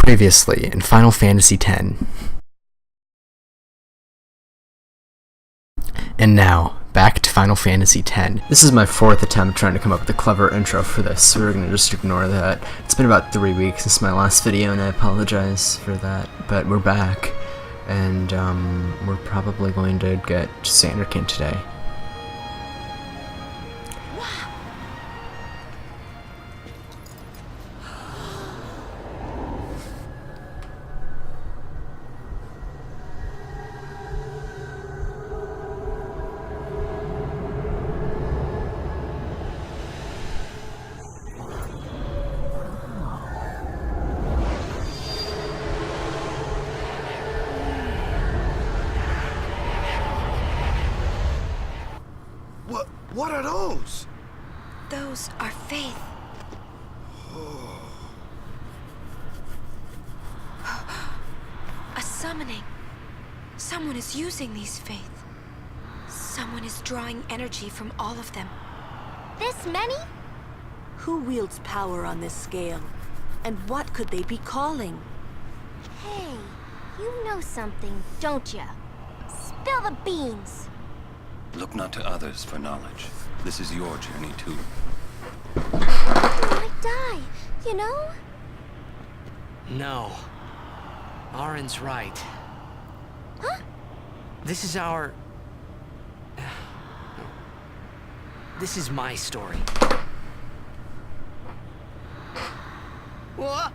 Previously in Final Fantasy X. And now, back to Final Fantasy X. This is my fourth attempt trying to come up with a clever intro for this, so we're gonna just ignore that. It's been about 3 weeks since my last video, and I apologize for that, but we're back, and we're probably going to get Zanarkand today. What are those? Those are faith. A summoning. Someone is using these faith. Someone is drawing energy from all of them. This many? Who wields power on this scale? And what could they be calling? Hey, you know something, don't ya? Spill the beans. Look not to others for knowledge. This is your journey too. You might die, you know? No. Arin's right. Huh? This is our... This is my story. What?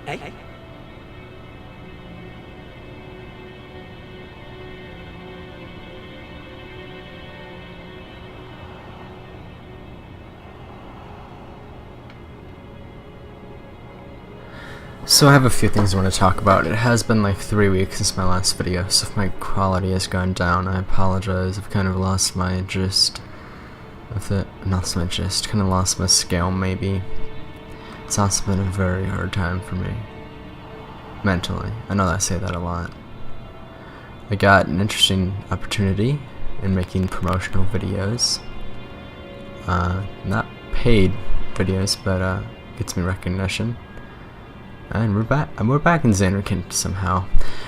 Hey. So I have a few things I want to talk about. It has been like 3 weeks since my last video, so if my quality has gone down, I apologize. I've kind of lost my gist of it. Not my gist, kind of lost my scale maybe. It's also been a very hard time for me. Mentally. I know that I say that a lot. I got an interesting opportunity in making promotional videos. Not paid videos, but gets me recognition. And we're back in Zanarkand somehow.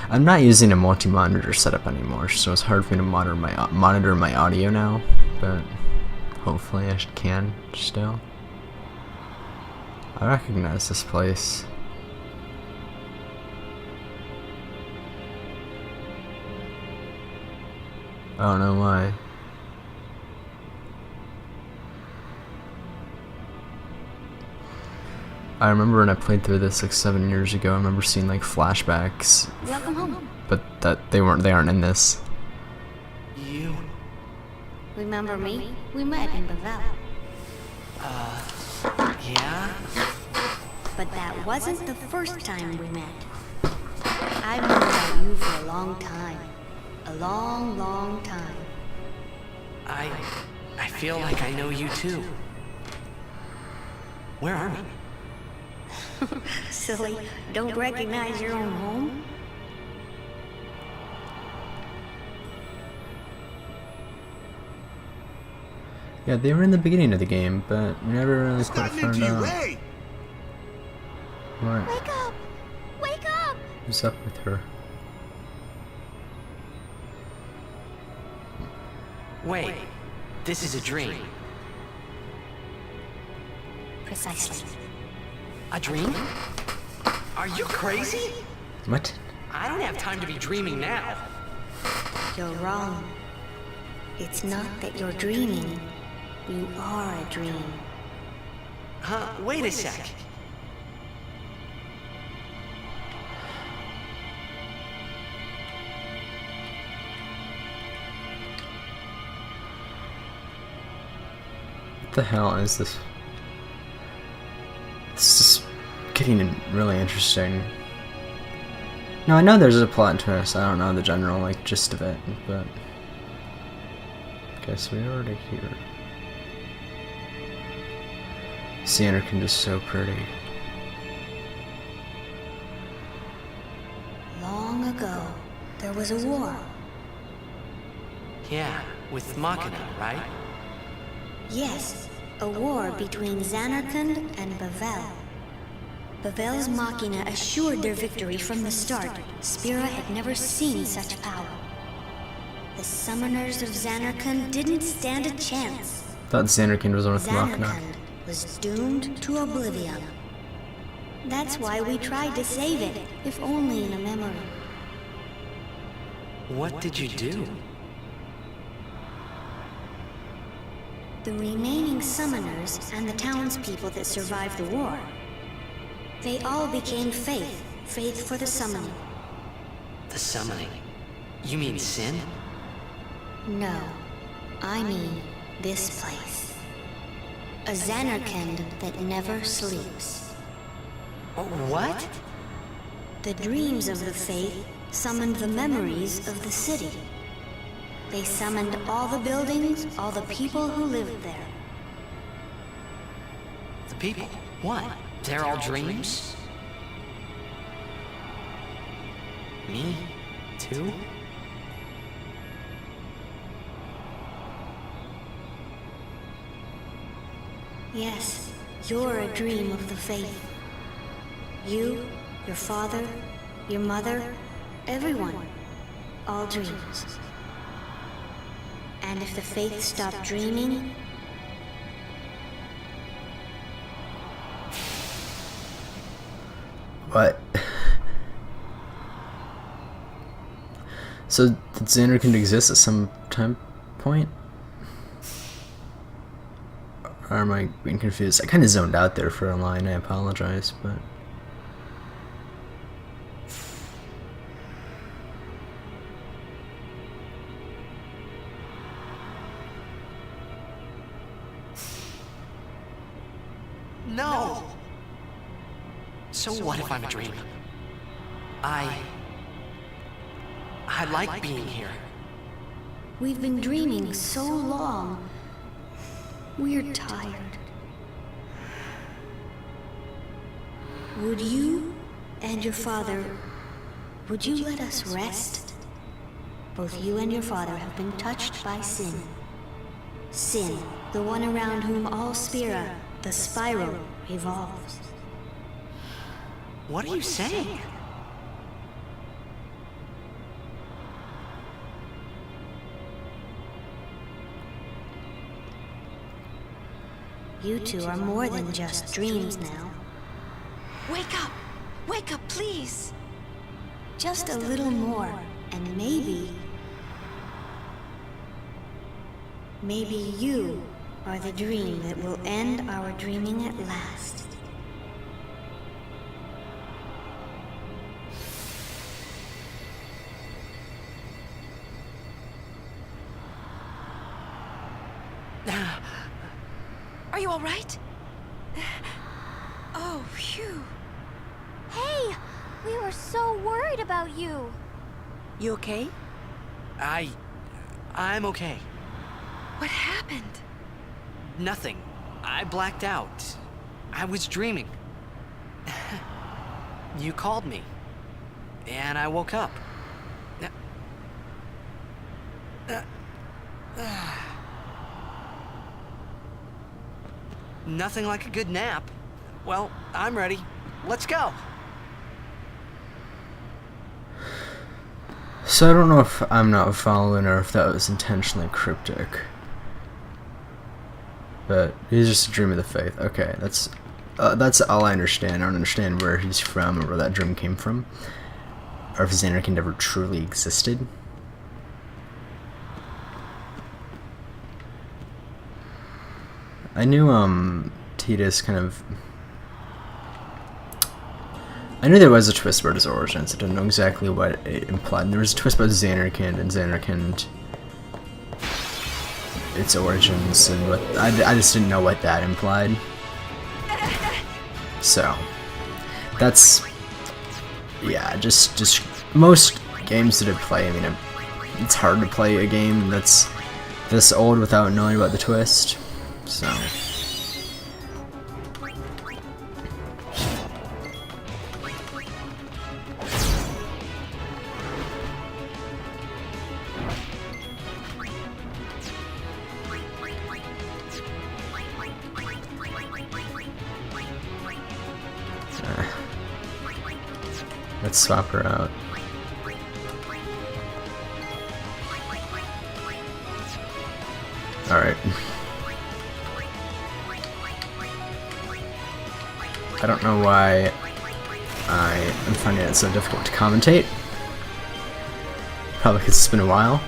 I'm not using a multi-monitor setup anymore, so it's hard for me to monitor my audio now, but hopefully I can still. I recognize this place. I don't know why. I remember when I played through this like 7 years ago, I remember seeing like flashbacks. Welcome home. But they aren't in this. You... Remember me? We met in the valley. Yeah? But that wasn't the first time we met. I've known about you for a long time. A long, long time. I feel like I know you too. Where are we? Silly, don't recognize your own home? Yeah, they were in the beginning of the game, but we never really quite found out. What? Wake up! Wake up! What's up with her? Wait, this is a dream. Precisely. A dream? Are you crazy? What? I don't have time to be dreaming now. You're wrong. It's not that you're dreaming. You are a dream. Huh? Wait a sec. What the hell is this? This is getting really interesting. No, I know there's a plot twist. I don't know the general, like, gist of it, but... Guess we're already here. Zanarkand is so pretty. Long ago, there was a war. Yeah, with Machina, right? Yes, a war between Zanarkand and Bavel. Bavel's Machina assured their victory from the start. Spira had never seen such power. The summoners of Zanarkand didn't stand a chance. Thought Zanarkand was one with Machina. Zanarkand was doomed to oblivion. That's why we tried to save it, if only in a memory. What did you do? The remaining summoners and the townspeople that survived the war, they all became faith for the summoning. The summoning? You mean sin? No, I mean this place. A Zanarkand that never sleeps. What? The dreams of the faith summoned the memories of the city. They summoned all the buildings, all the people who lived there. The people? What? They're all dreams? Me? Too? Yes, you're a dream of the faith. You, your father, your mother, everyone. All dreams. And if the faith stopped dreaming, What? So, did Zanarkand exist at some time point? Or am I being confused? I kind of zoned out there for a line, I apologize, but... No! So what if I'm a dream? I like being here. we've been dreaming so long. We're tired. Would you and your father, would you let us rest? Both you and your father have been touched by sin. Sin, the one around whom all Spira, the spiral, revolves. What are you saying? You two are more than just dreams now. Wake up! Wake up, please! Just a little more, and maybe you are the dream that will end our dreaming at last. Are you all right? Oh, phew. Hey! We were so worried about you. You okay? I'm okay. What happened? Nothing. I blacked out. I was dreaming. You called me. And I woke up. Nothing like a good nap. Well, I'm ready. Let's go. So I don't know if I'm not following or if that was intentionally cryptic. But he's just a dream of the faith. Okay, that's all I understand. I don't understand where he's from or where that dream came from. Or if Zanarkand ever truly existed. I knew Tidus kind of... I knew there was a twist about his origins. I didn't know exactly what it implied. There was a twist about Zanarkand and Zanarkand, its origins, and what I just didn't know what that implied. So that's, yeah, just most games that I play, I mean, it's hard to play a game that's this old without knowing about the twist, so. Let's swap her out. Alright. I don't know why I am finding it so difficult to commentate. Probably because it's been a while.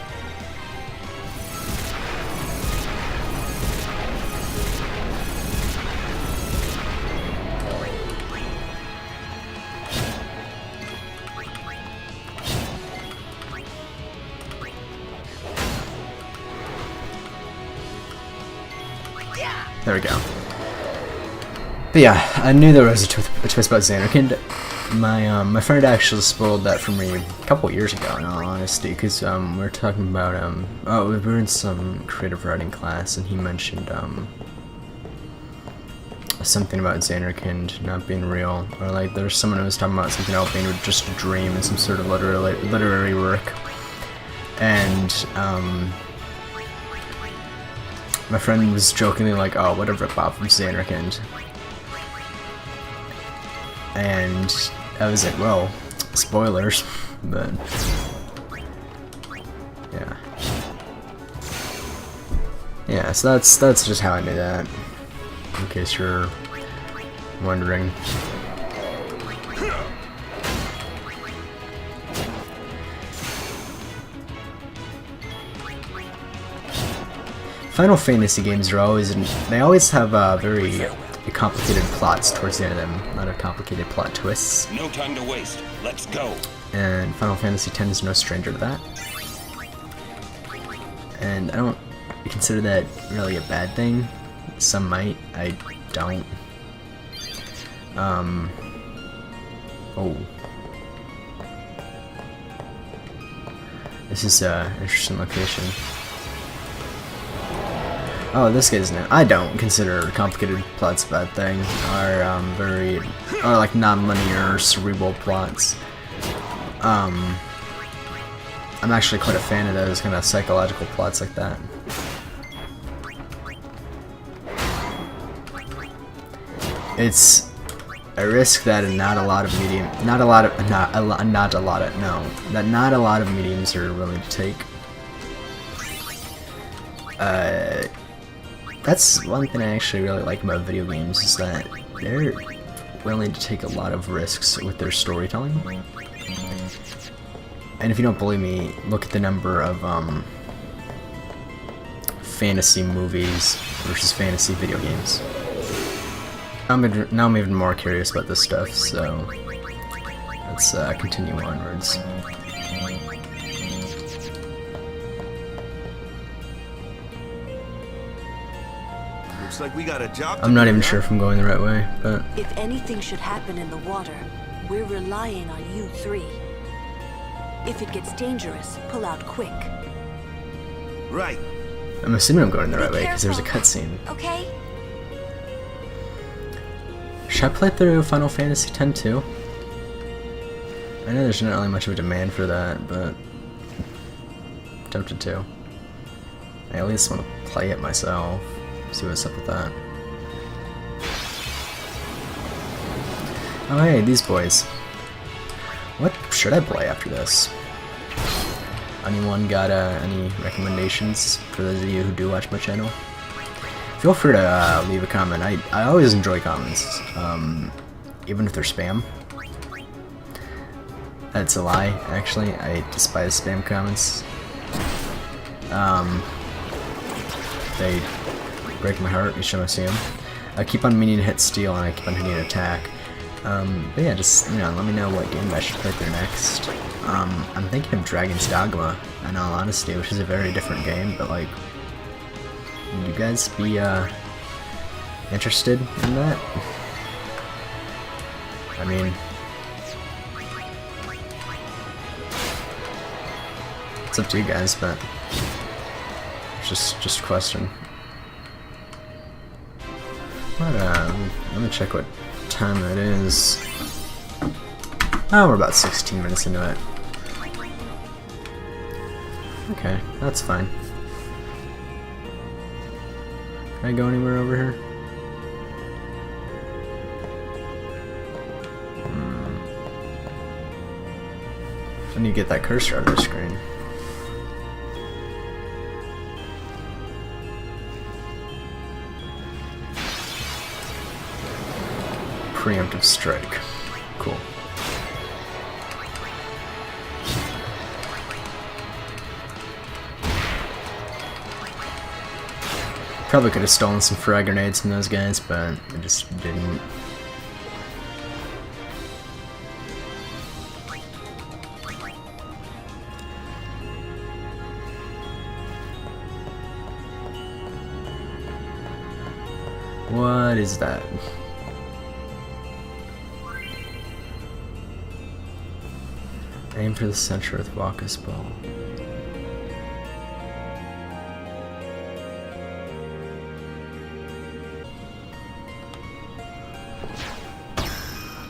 There we go. But yeah, I knew there was a twist about Zanarkand. My friend actually spoiled that for me a couple years ago, in all honesty, because we were talking about oh, we were in some creative writing class, and he mentioned something about Zanarkand not being real, or like there was someone who was talking about something else being just a dream in some sort of literary work, and my friend was jokingly like, "Oh, what a rip-off from Zanarkand," and I was like, "Well, spoilers," but yeah, yeah. So that's just how I knew that, in case you're wondering. Final Fantasy games are they always have very complicated plots towards the end of them. A lot of complicated plot twists. No time to waste. Let's go. And Final Fantasy X is no stranger to that. And I don't consider that really a bad thing. Some might. I don't. Oh. This is an interesting location. Oh, this guy's new. I don't consider complicated plots a bad thing. Or like non-linear, cerebral plots. I'm actually quite a fan of those kind of psychological plots like that. It's a risk that not a lot of mediums are willing to take. That's one thing I actually really like about video games, is that they're willing to take a lot of risks with their storytelling. And if you don't believe me, look at the number of fantasy movies versus fantasy video games. Now I'm even more curious about this stuff, so let's continue onwards. Looks like we got a job to I'm not do, even huh? sure if I'm going the right way, but If anything should happen in the water, we're relying on you three. If it gets dangerous, pull out quick. Right. I'm assuming I'm going the right Be way because there's a careful, cutscene. Okay? Should I play through Final Fantasy X too? I know there's not really much of a demand for that, but I'm tempted to. I at least want to play it myself. See what's up with that. Oh hey, these boys. What should I play after this? Anyone got any recommendations for those of you who do watch my channel? Feel free to leave a comment. I always enjoy comments, even if they're spam. That's a lie, actually. I despise spam comments. They break my heart each time I see them. I keep on meaning to hit steal and I keep on hitting attack. But yeah, just, you know, let me know what game I should play through next. I'm thinking of Dragon's Dogma, in all honesty, which is a very different game, but like, would you guys be interested in that? I mean, It's up to you guys, but just a question. But let me check what time it is. Oh, we're about 16 minutes into it. Okay, that's fine. Can I go anywhere over here? I need to get that cursor out of the screen. Preemptive strike. Cool. Probably could have stolen some frag grenades from those guys, but I just didn't. What is that? Aim for the center with Waka's ball.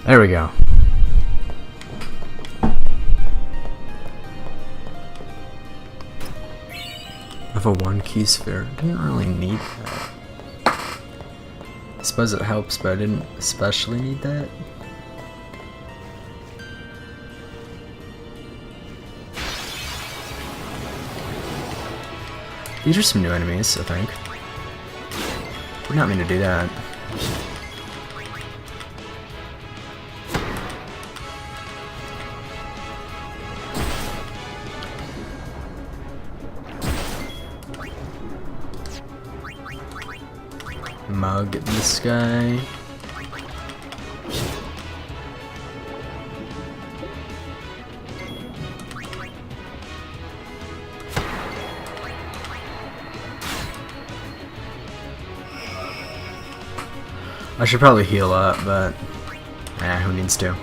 There we go. I have a 1-key sphere. Didn't really need that. I suppose it helps, but I didn't especially need that. These are some new enemies, I think. Did not mean to do that. Mug this guy. I should probably heal up, but who needs to?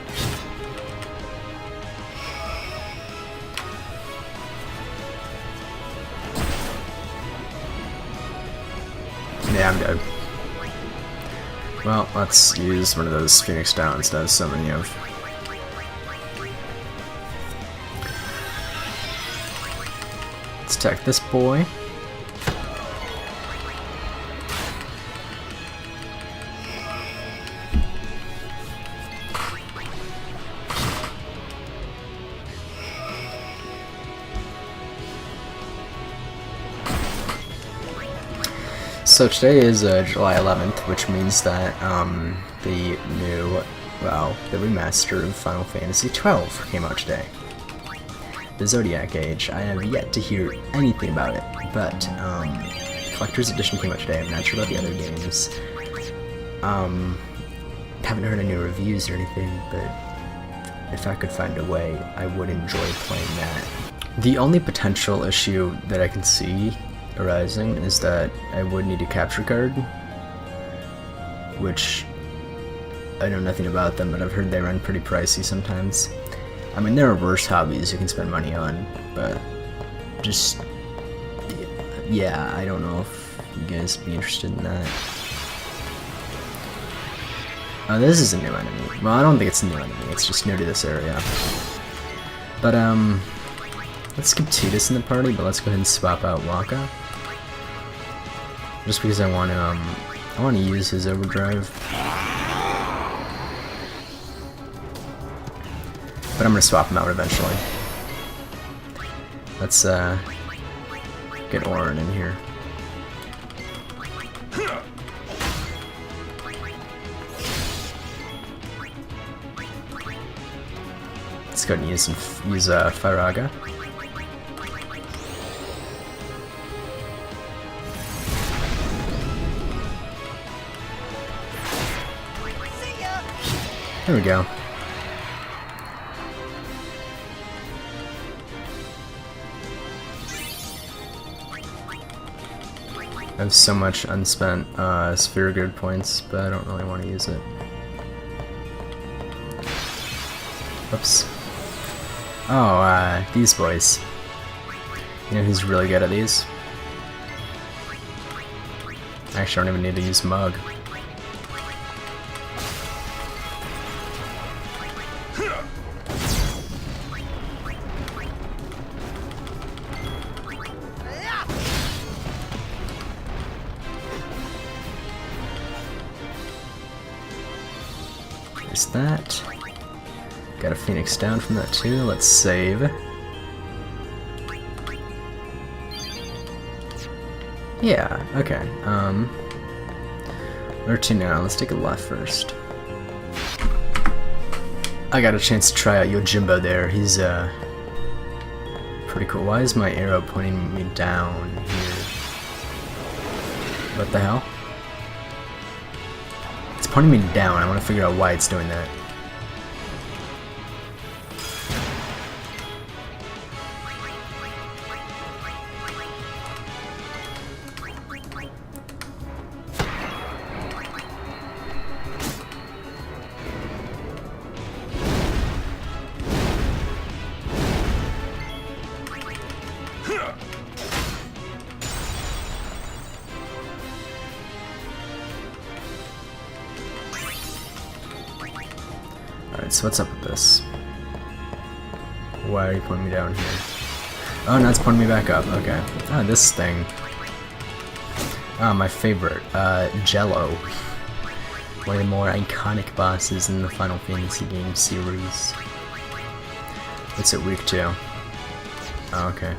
Yeah, I'm dead. Well, let's use one of those Phoenix Downs that so many of. Let's attack this boy. So today is July 11th, which means that the remaster of Final Fantasy XII came out today. The Zodiac Age. I have yet to hear anything about it, but Collector's Edition came out today. I'm not sure about the other games. Haven't heard any reviews or anything, but if I could find a way, I would enjoy playing that. The only potential issue that I can see arising is that I would need a capture card, which I know nothing about them, but I've heard they run pretty pricey sometimes. I mean, there are worse hobbies you can spend money on, but just, yeah, I don't know if you guys would be interested in that. This is a new enemy. Well, I don't think it's a new enemy, it's just new to this area. But, let's skip Tidus in the party, but let's go ahead and swap out Waka. Just because I want to use his overdrive. But I'm gonna swap him out eventually. Let's get Orin in here. Let's go ahead and use Firaga. There we go. I have so much unspent sphere grid points, but I don't really want to use it. Oops. Oh, these boys. You know who's really good at these? Actually, I don't even need to use Mug. There's that. Got a Phoenix down from that too. Let's save. Yeah, okay. Where to now? Let's take a left first. I got a chance to try out Yojimbo there. He's pretty cool. Why is my arrow pointing me down here? What the hell? It's pointing me down. I want to figure out why it's doing that. Alright, so what's up with this? Why are you pointing me down here? Oh, now it's pointing me back up. Okay. Ah, this thing. Ah, my favorite. Jello. One of the more iconic bosses in the Final Fantasy game series. What's it weak to? Oh, okay.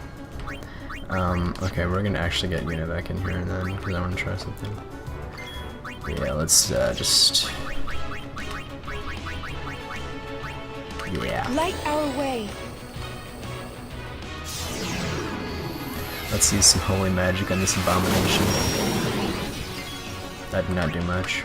Okay, we're gonna actually get Yuna back in here then, because I want to try something. Yeah, let's just... Yeah. Light our way. Let's use some holy magic on this abomination. That did not do much.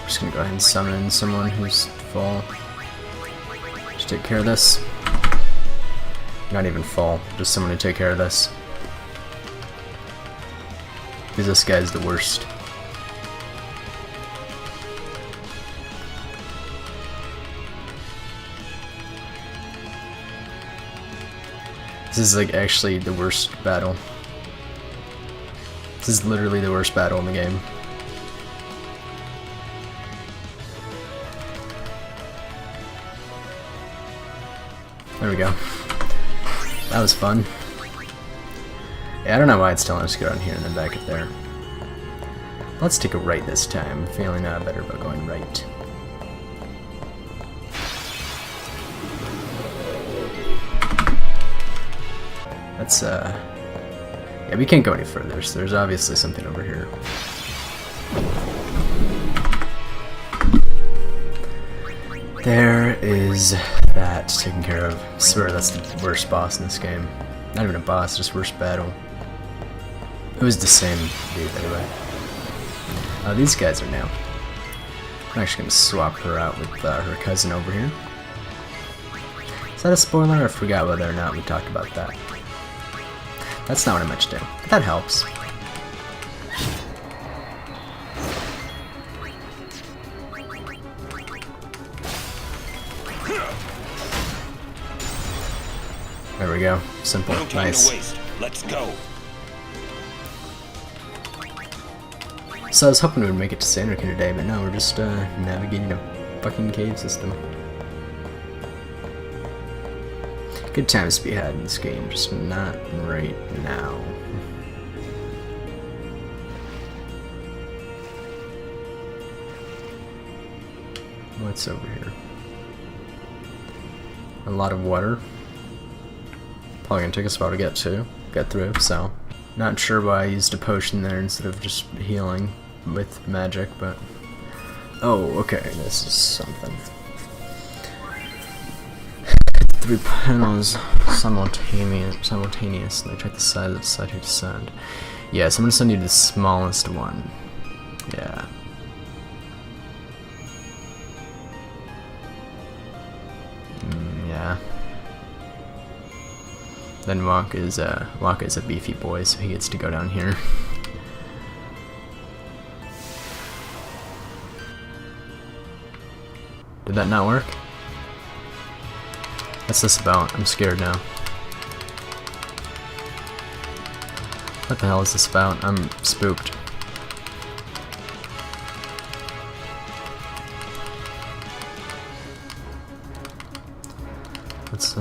Just gonna go ahead and summon someone who's full. Just take care of this. Not even full, just someone to take care of this. Because this guy's the worst. This is like actually the worst battle. This is literally the worst battle in the game. There we go. That was fun. Yeah, I don't know why it's telling us to go down here and then back up there. Let's take a right this time. I'm feeling better about going right. That's yeah, we can't go any further, so there's obviously something over here. There is that taken care of. I swear that's the worst boss in this game. Not even a boss, just worst battle. It was the same dude anyway. These guys are new. I'm actually gonna swap her out with her cousin over here. Is that a spoiler? I forgot whether or not we talked about that. That's not what I meant to do, but that helps. There we go. Simple. No time Nice. to waste. Let's go. So I was hoping we would make it to Zanarkand today, but no, we're just navigating a fucking cave system. Good times to be had in this game, just not right now. What's over here? A lot of water. Probably gonna take us a while to get through, so not sure why I used a potion there instead of just healing with magic, but oh, okay, this is something. 3 panels simultaneously. Check the size of the side to descend. Yes, I'm gonna send you the smallest one. Yeah. Yeah. Then Waka is a beefy boy, so he gets to go down here. Did that not work? What's this about? I'm scared now. What the hell is this about? I'm spooked. Let's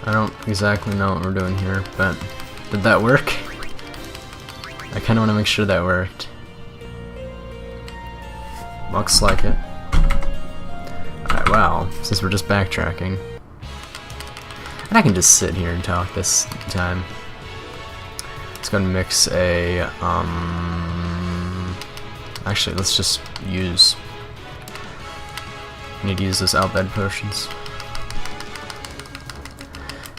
I don't exactly know what we're doing here, but did that work? I kinda wanna make sure that worked. Looks like it. Alright, well, since we're just backtracking. And I can just sit here and talk this time. Let's go and mix a, actually, let's just use... I need to use those outbed potions.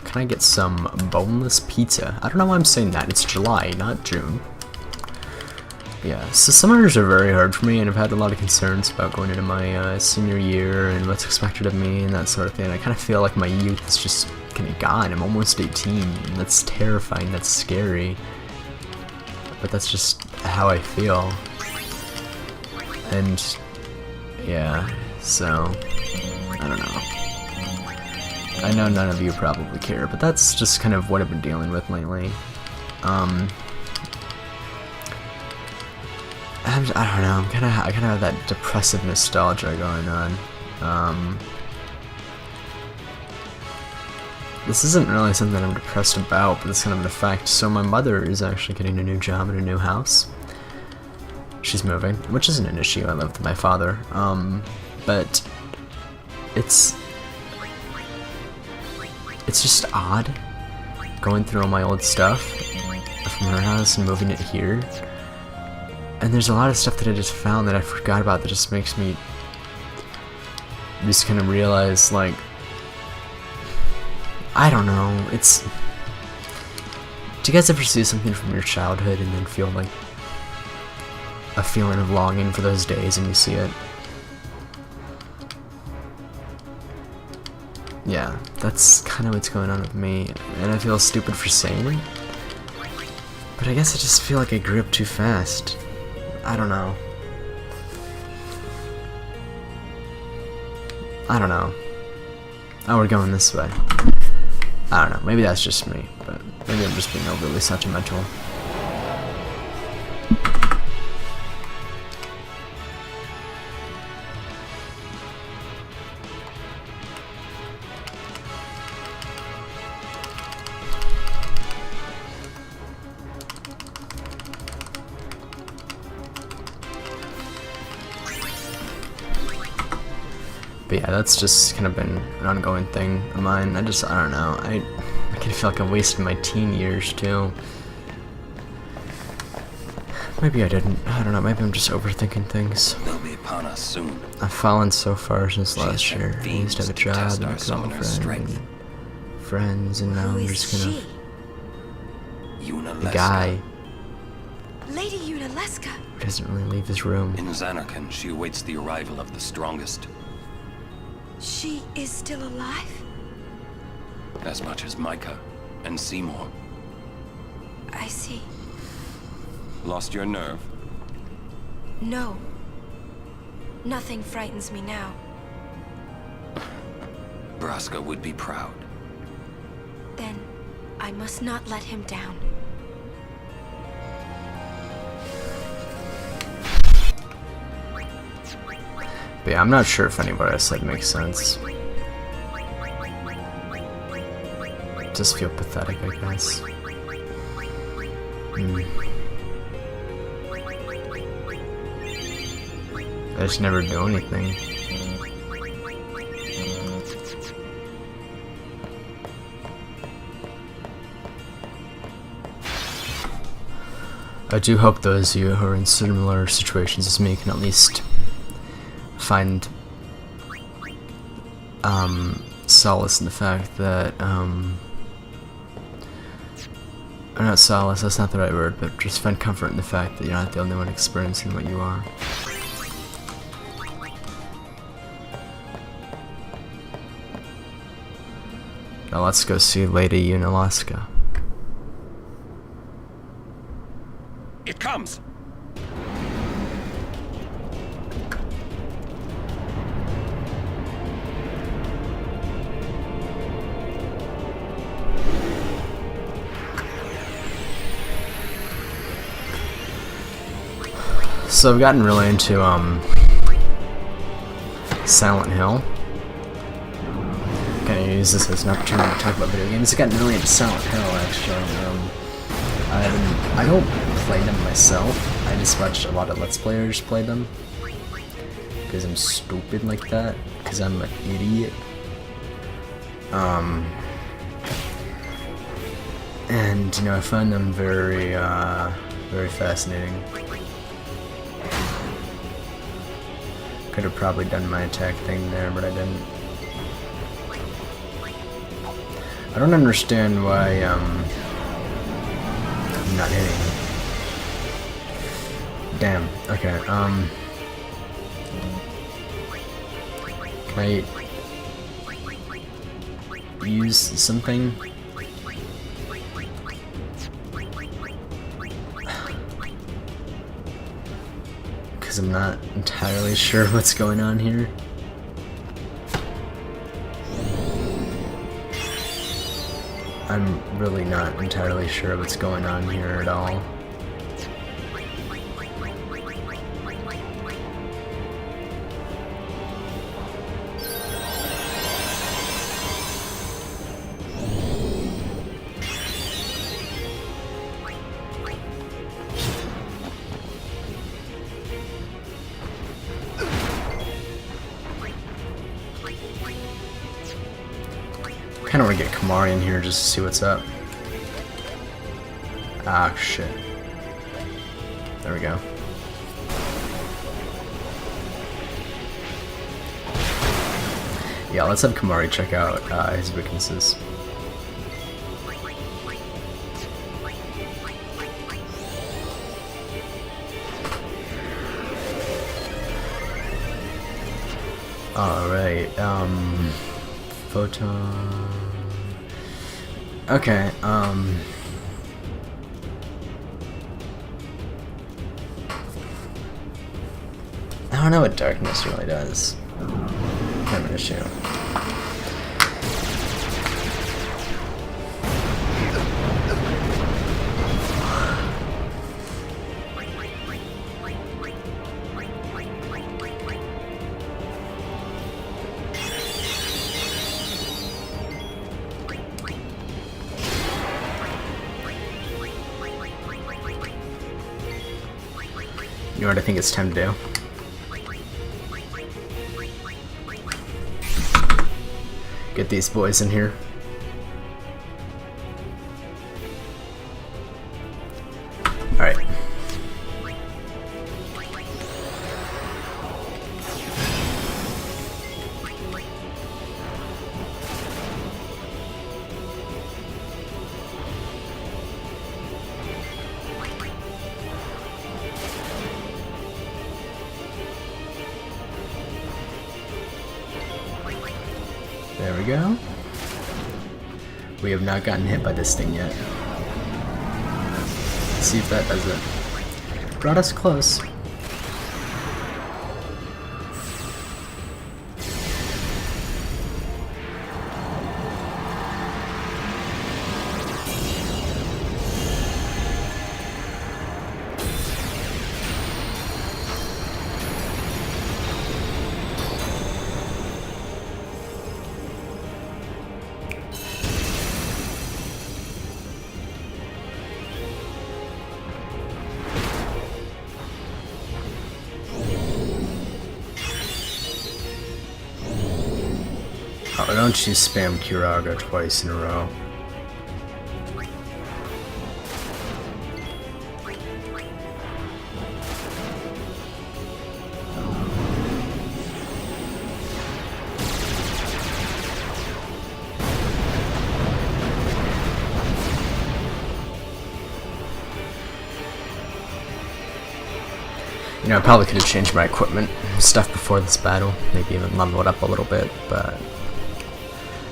Can I get some boneless pizza? I don't know why I'm saying that. It's July, not June. Yeah, so summers are very hard for me, and I've had a lot of concerns about going into my senior year and what's expected of me and that sort of thing. I kind of feel like my youth is just kind of gone. I'm almost 18, and that's terrifying, that's scary. But that's just how I feel. And, yeah, so, I don't know. I know none of you probably care, but that's just kind of what I've been dealing with lately. I don't know, I kind of have that depressive nostalgia going on. This isn't really something that I'm depressed about, but it's kind of an effect. So my mother is actually getting a new job in a new house. She's moving, which isn't an issue. I live with my father. But it's just odd going through all my old stuff from her house and moving it here. And there's a lot of stuff that I just found that I forgot about that just makes me just kind of realize, like, I don't know, it's... Do you guys ever see something from your childhood and then feel like a feeling of longing for those days and you see it? Yeah, that's kind of what's going on with me, and I feel stupid for saying it, but I guess I just feel like I grew up too fast. I don't know. I don't know. Oh, we're going this way. I don't know, maybe that's just me, but maybe I'm just being overly sentimental. But yeah, that's just kind of been an ongoing thing of mine. I don't know. I kind of feel like I wasted my teen years too. Maybe I didn't. I don't know. Maybe I'm just overthinking things. They'll be upon us soon. I've fallen so far since last year. I used to have a job and a girlfriend and friends, and now I'm just gonna... The guy Lady Unaleska. who doesn't really leave his room. In Zanarkand, she awaits the arrival of the strongest. She is still alive? As much as Micah and Seymour. I see. Lost your nerve? No. Nothing frightens me now. Braska would be proud. Then I must not let him down. But yeah, I'm not sure if any of what I said makes sense. Just feel pathetic, I guess. I just never do anything. I do hope those of you who are in similar situations as me can at least find solace in the fact that or not solace, that's not the right word, but just find comfort in the fact that you're not the only one experiencing what you are. Now let's go see Lady Unaleska. It comes! So I've gotten really into Silent Hill. Kind of use this as an opportunity to talk about video games. I've gotten really into Silent Hill actually. I don't play them myself. I just watch a lot of Let's Players play them because I'm stupid like that. Because I'm an idiot. And you know, I find them very very fascinating. Could have probably done my attack thing there, but I didn't. I don't understand why I'm not hitting. Damn. Okay. Can I use something? Because I'm not entirely sure what's going on here. I'm really not entirely sure what's going on here at all. I kinda wanna get Kamari in here just to see what's up. Ah, shit. There we go. Yeah, let's have Kamari check out his weaknesses. Alright, Photon... Okay, I don't know what darkness really does. Kind of an issue. You know what I think it's time to do? Get these boys in here. Alright. There we go. We have not gotten hit by this thing yet. Let's see if that does it. Brought us close. Oh, don't you spam Kiraga twice in a row. You know, I probably could have changed my equipment and stuff before this battle, maybe even level it up a little bit, but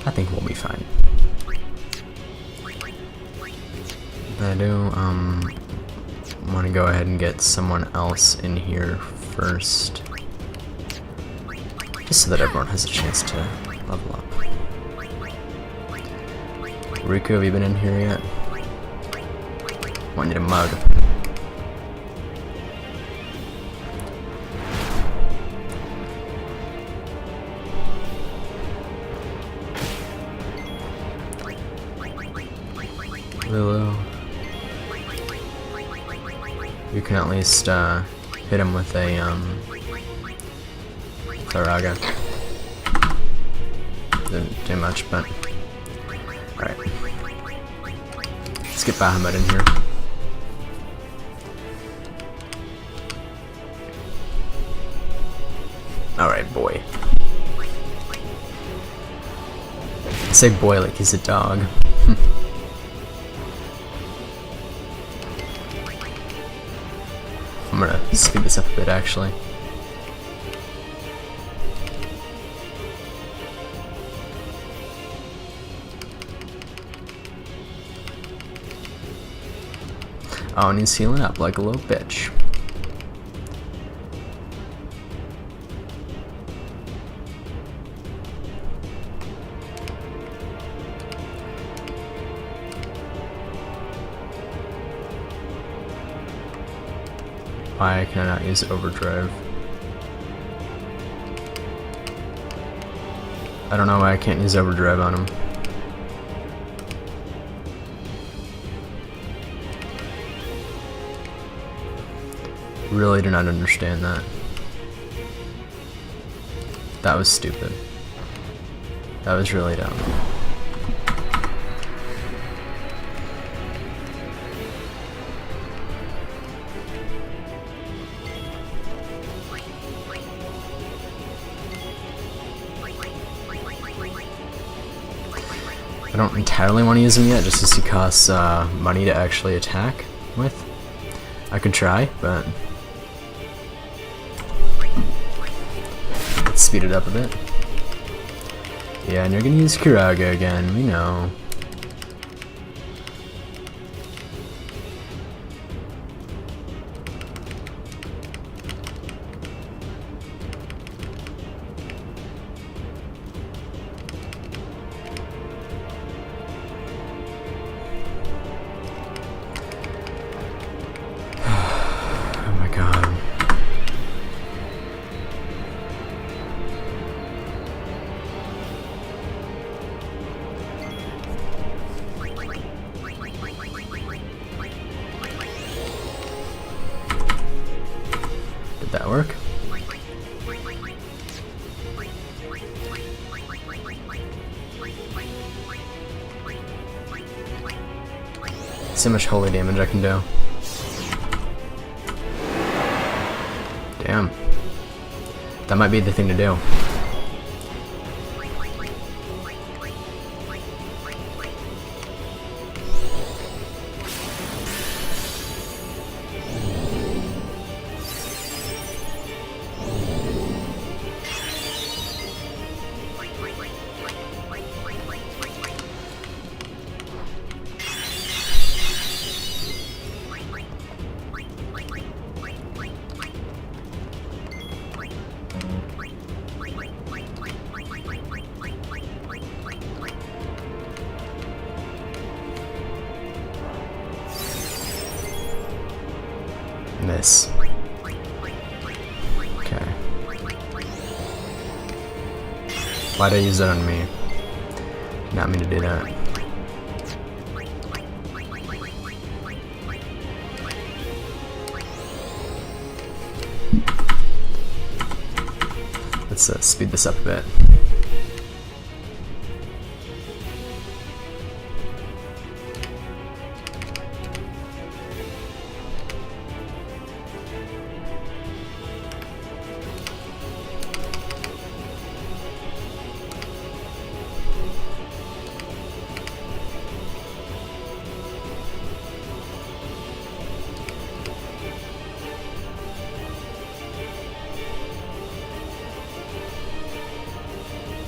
I think we'll be fine. But I do, want to go ahead and get someone else in here first. Just so that everyone has a chance to level up. Riku, have you been in here yet? I need a mug. Lulu. You can at least hit him with a Claraga. Didn't do much, but alright. Let's get Bahamut in here. Alright, boy. I say boy like he's a dog. I'm gonna speed this up a bit, actually. Oh, and he's healing up like a little bitch. Why can I not use overdrive? I don't know why I can't use overdrive on him. Really do not understand that. That was stupid. That was really dumb. I don't entirely want to use him yet, just because he costs money to actually attack with. I could try, but let's speed it up a bit. Yeah, and you're gonna use Kuraga again, we know. Did that work? See how much holy damage I can do. Damn. That might be the thing to do. Miss. Okay. Why'd I use that on me? Not mean to do that. Let's speed this up a bit.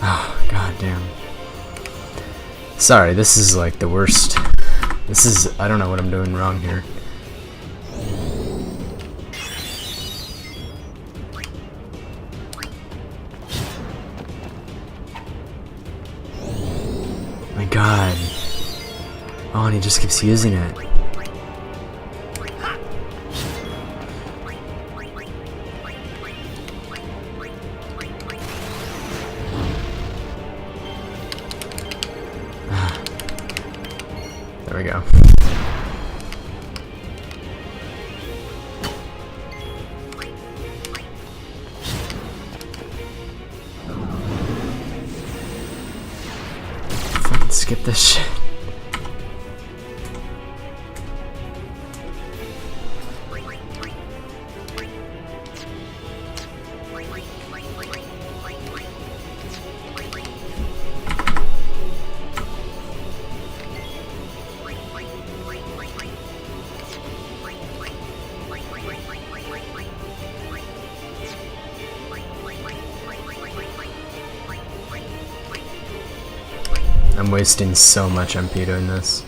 Oh, god damn. Sorry, this is like the worst. This is, I don't know what I'm doing wrong here. My god. Oh, and he just keeps using it. There we go. Fucking skip this shit. I'm wasting so much MP doing this.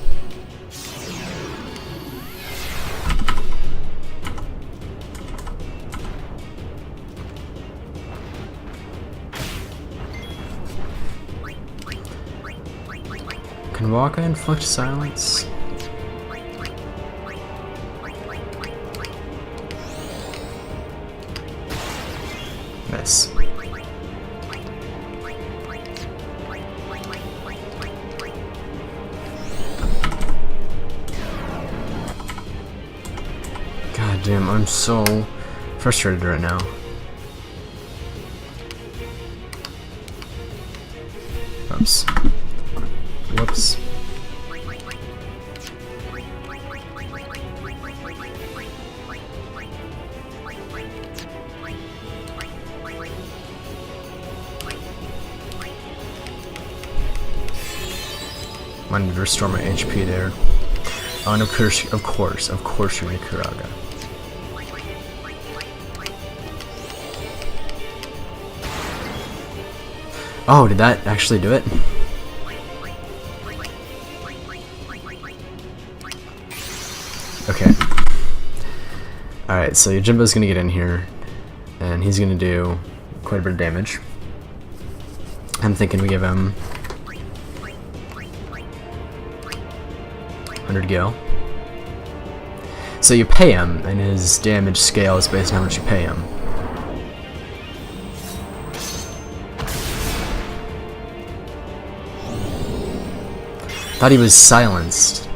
Can Waka inflict silence? Miss. God damn, I'm so frustrated right now. Oops. Whoops. I need to restore my HP there. Oh, and of course you're in Kuraga. Oh, did that actually do it? Okay. Alright, so Yojimbo's gonna get in here, and he's gonna do quite a bit of damage. I'm thinking we give him 100 gil. So you pay him, and his damage scale is based on how much you pay him. Thought he was silenced.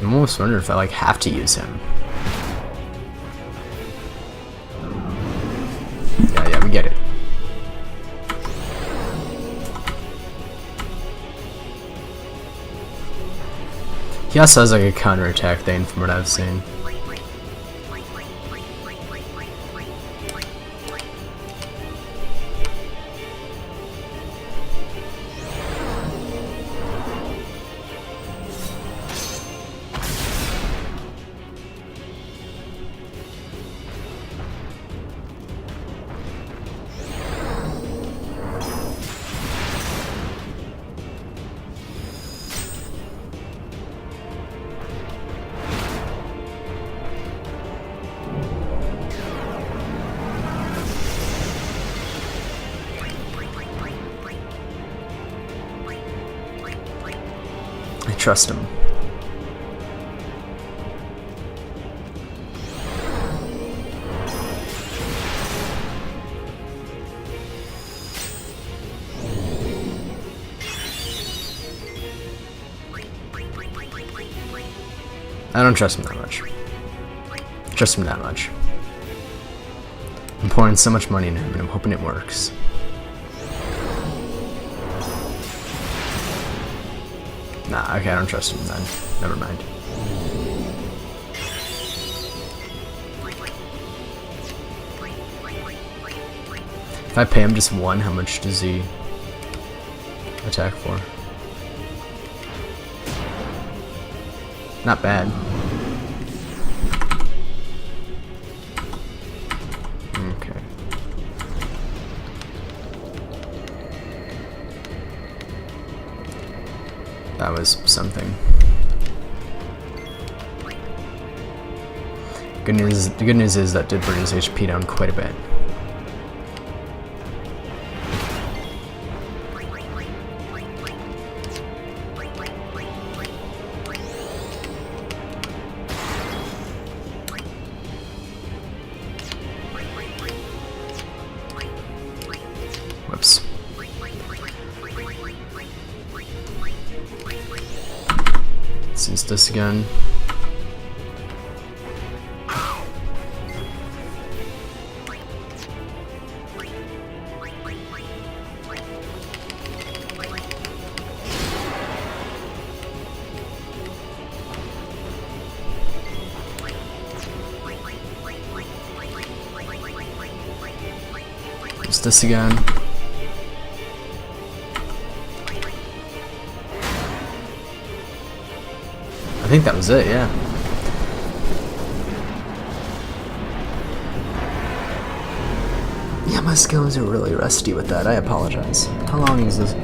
I'm almost wondering if I like have to use him. Yeah, we get it. He also has like a counterattack thing from what I've seen. I trust him. I don't trust him that much. Trust him that much. I'm pouring so much money into him and I'm hoping it works. Nah, okay, I don't trust him then. Never mind. If I pay him just one, how much does he attack for? Not bad. Okay. That was something. The good news is that did bring his HP down quite a bit. Whoops. Let's use this again. Use this again. I think that was it, yeah. Yeah, my skills are really rusty with that. I apologize. How long is this?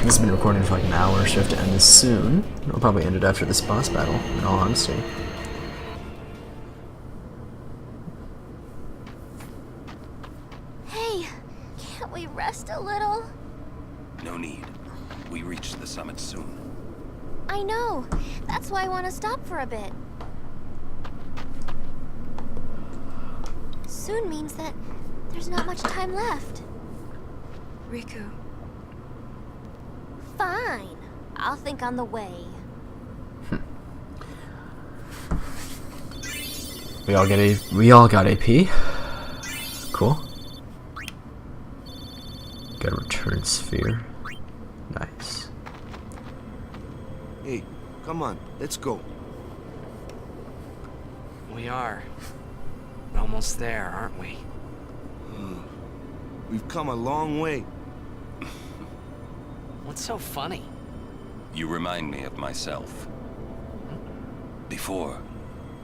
This has been recording for like an hour, so I have to end this soon. I'll probably end it after this boss battle, in all honesty. Hey, can't we rest a little? No need. We reach the summit soon. I know. That's why I want to stop for a bit. Soon means that there's not much time left. Riku, Fine. I'll think on the way. We all got AP. Cool. Got a return sphere. Nice. Hey, come on, let's go. We are. Almost there, aren't we? We've come a long way. What's so funny? You remind me of myself. Before,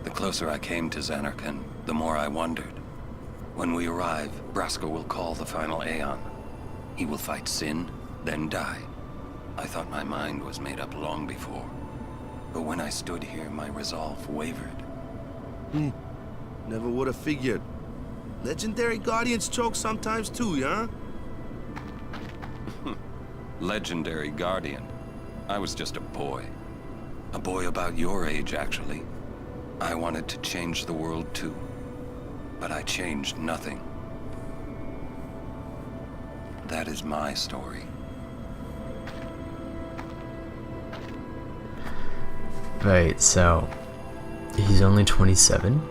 the closer I came to Zanarkand, the more I wondered. When we arrive, Braska will call the final Aeon. He will fight Sin, then die. I thought my mind was made up long before. But when I stood here, my resolve wavered. Never would have figured. Legendary Guardians choke sometimes too, yeah? Legendary Guardian. I was just a boy. A boy about your age, actually. I wanted to change the world too. But I changed nothing. That is my story. Right, so he's only 27.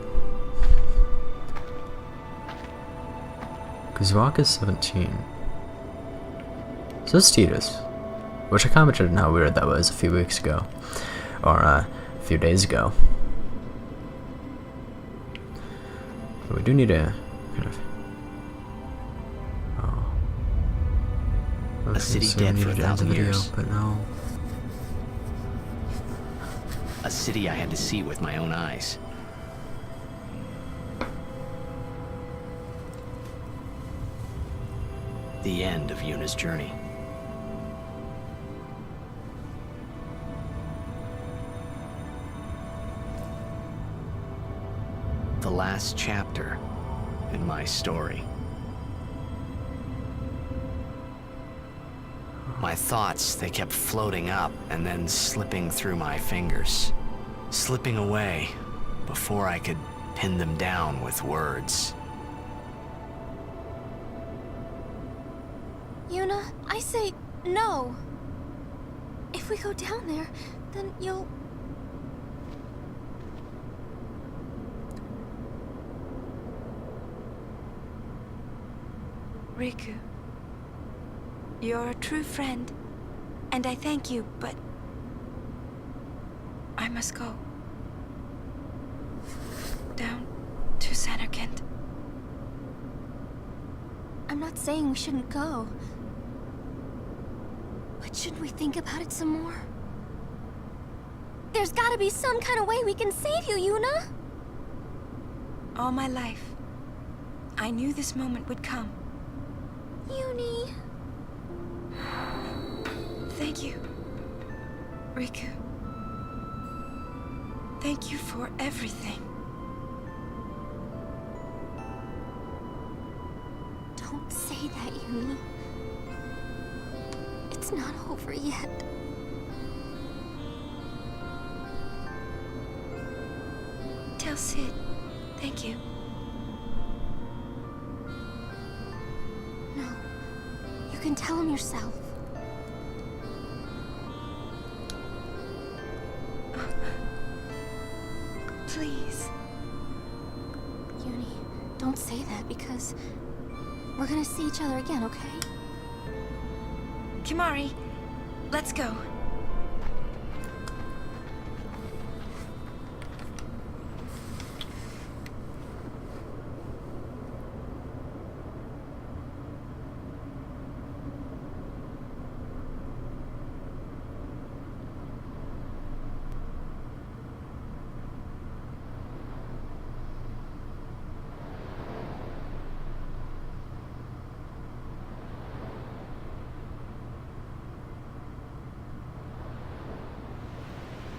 Kuzwak is 17. So is Tidus, which I commented on how weird that was a few weeks ago, or a few days ago. But we do need a kind of. Oh. A city so dead we for needed to end the 1,000 video, years. but no. A city I had to see with my own eyes. The end of Yuna's journey. The last chapter in my story. My thoughts, they kept floating up and then slipping through my fingers. Slipping away before I could pin them down with words. Yuna, I say no. If we go down there, then you'll... Riku, you're a true friend, and I thank you, but I must go. Down to Zanarkand. I'm not saying we shouldn't go. But shouldn't we think about it some more? There's gotta be some kind of way we can save you, Yuna! All my life, I knew this moment would come. Yuni... Thank you. Riku. Thank you for everything. Don't say that, Yumi. It's not over yet. Tell Sid. Thank you. No. You can tell him yourself. Please. Yuni, don't say that because we're gonna see each other again, okay? Kimari, let's go.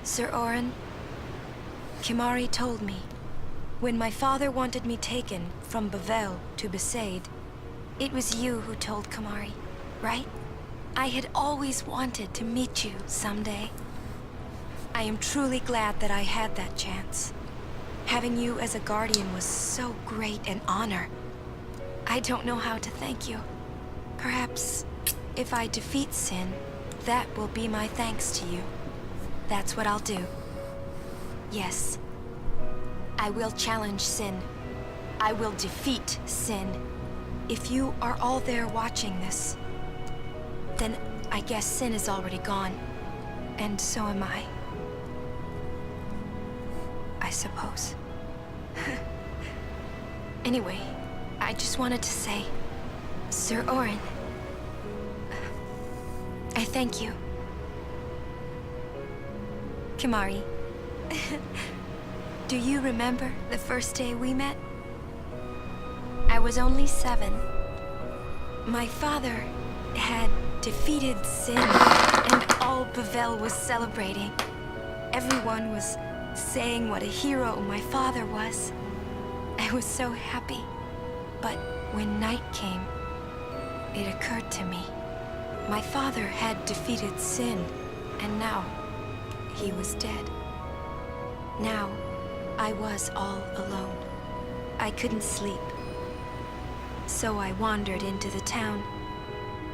Sir Orin, Kimari told me, when my father wanted me taken from Bavel to Besaid, it was you who told Kimari, right? I had always wanted to meet you someday. I am truly glad that I had that chance. Having you as a guardian was so great an honor. I don't know how to thank you. Perhaps, if I defeat Sin, that will be my thanks to you. That's what I'll do. Yes. I will challenge Sin. I will defeat Sin. If you are all there watching this, then I guess Sin is already gone. And so am I. I suppose. Anyway, I just wanted to say, Sir Orin, I thank you. Kimari, do you remember the first day we met? I was only 7. My father had defeated Sin, and all Bavel was celebrating. Everyone was saying what a hero my father was. I was so happy. But when night came, it occurred to me. My father had defeated Sin, and now he was dead. Now, I was all alone. I couldn't sleep. So I wandered into the town,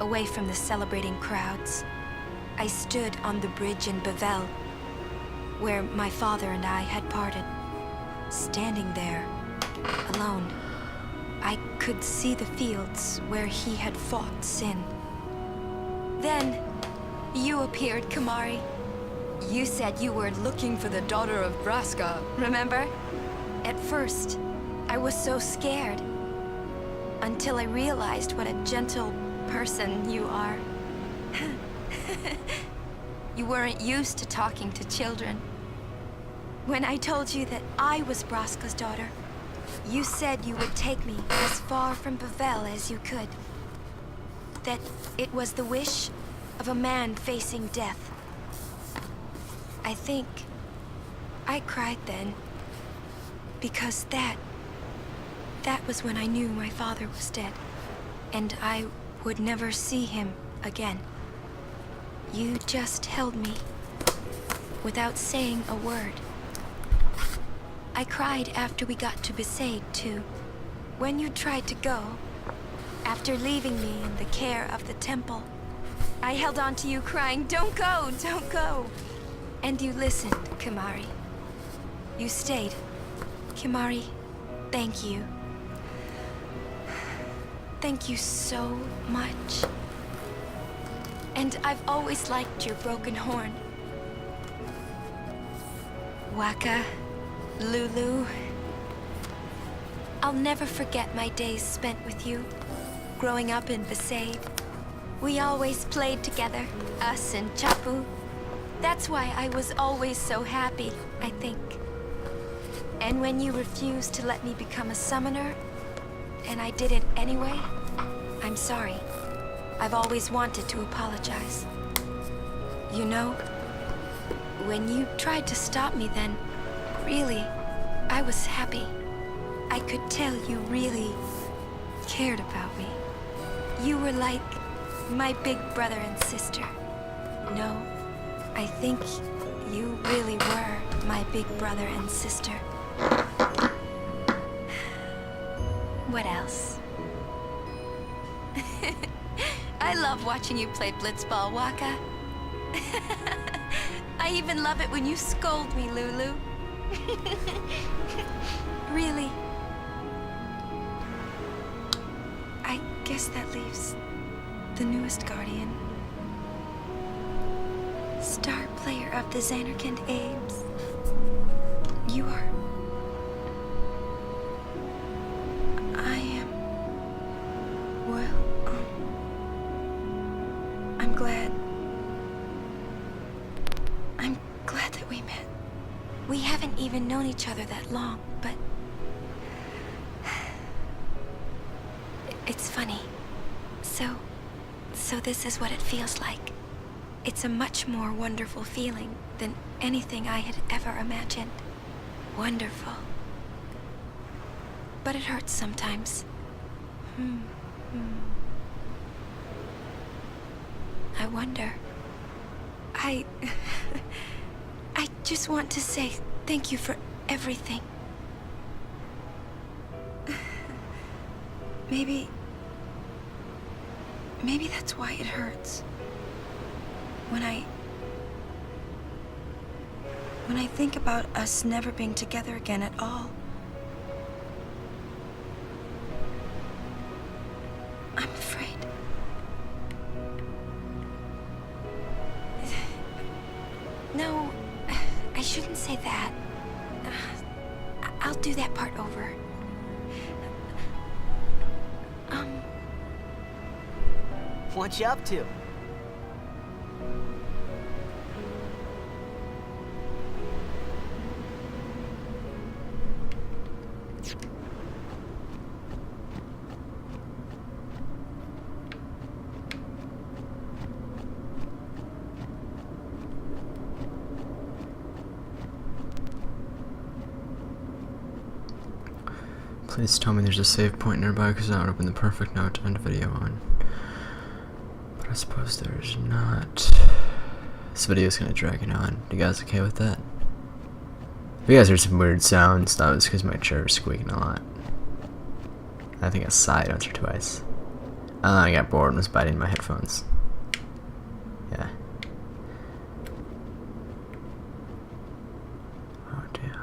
away from the celebrating crowds. I stood on the bridge in Bavel, where my father and I had parted. Standing there, alone, I could see the fields where he had fought Sin. Then, you appeared, Kimari. You said you were looking for the daughter of Braska, remember? At first, I was so scared. Until I realized what a gentle person you are. You weren't used to talking to children. When I told you that I was Braska's daughter, you said you would take me as far from Bavel as you could. That it was the wish of a man facing death. I think I cried then, because that was when I knew my father was dead, and I would never see him again. You just held me, without saying a word. I cried after we got to Besaid, too. When you tried to go, after leaving me in the care of the temple, I held on to you crying, "Don't go, don't go!" And you listened, Kimari. You stayed. Kimari, thank you. Thank you so much. And I've always liked your broken horn. Waka, Lulu. I'll never forget my days spent with you, growing up in Besaid. We always played together, us and Chapu. That's why I was always so happy, I think. And when you refused to let me become a summoner, and I did it anyway, I'm sorry. I've always wanted to apologize. You know, when you tried to stop me then, really, I was happy. I could tell you really cared about me. You were like my big brother and sister. No, I think you really were my big brother and sister. What else? I love watching you play blitzball, Waka. I even love it when you scold me, Lulu. Really. I guess that leaves the newest Guardian. Star player of the Zanarkand Ames. You are. I am. Well, I'm glad. I'm glad that we met. We haven't even known each other that long, but it's funny. So this is what it feels like. It's a much more wonderful feeling than anything I had ever imagined. Wonderful. But it hurts sometimes. I wonder. I just want to say thank you for everything. Maybe that's why it hurts. When I think about us never being together again at all, I'm afraid. No, I shouldn't say that. I'll do that part over. What you up to? Please tell me there's a save point nearby, because that would have been the perfect note to end the video on. But I suppose there's not. This video's gonna drag it on. You guys okay with that? If you guys heard some weird sounds, that was because my chair was squeaking a lot. I think I sighed once or twice. And then I got bored and was biting my headphones. Yeah. Oh dear.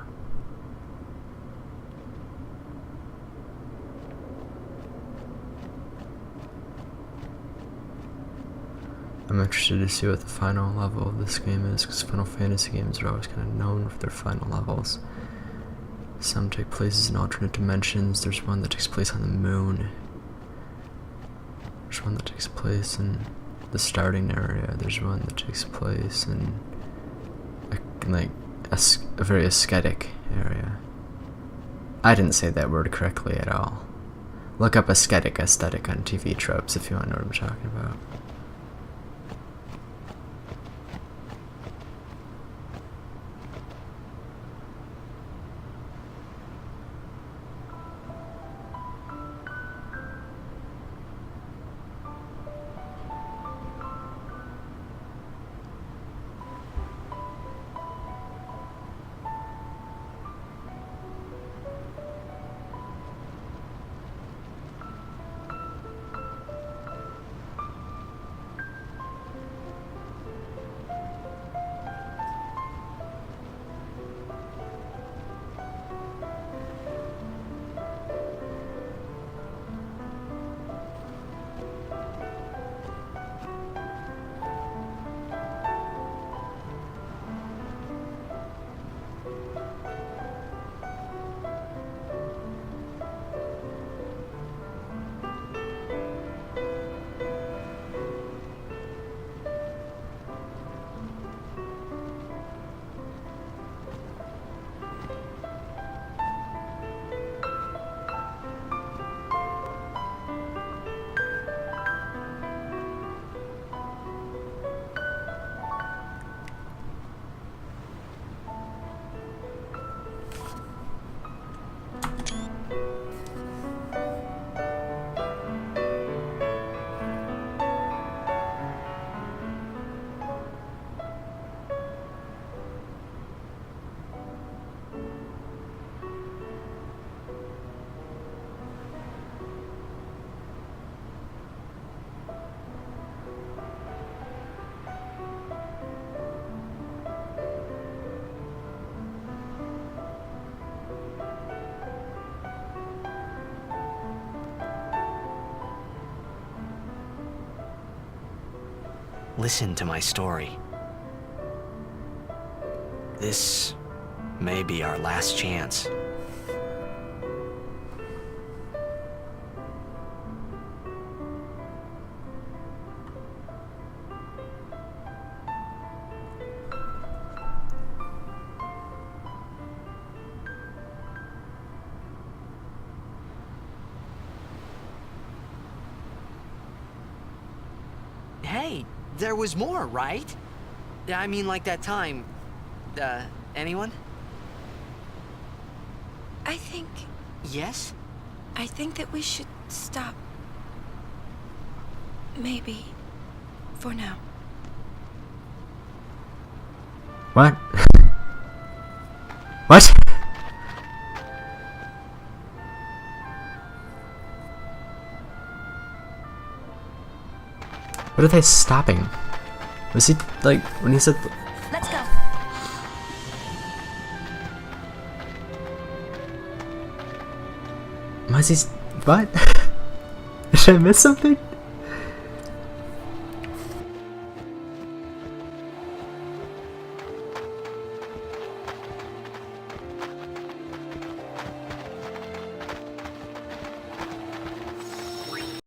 I'm interested to see what the final level of this game is, because Final Fantasy games are always kind of known for their final levels. Some take places in alternate dimensions. There's one that takes place on the moon. There's one that takes place in the starting area. There's one that takes place in a very ascetic area. I didn't say that word correctly at all. Look up aesthetic on TV tropes if you want to know what I'm talking about. listen to my story. This may be our last chance. Hey, there was more, right? I mean, like that time. Anyone? I think Yes? that we should stop. Maybe. For now. What? What? What are they stopping? Was he, like, when he said... Let's go. Was he... What? Did I miss something?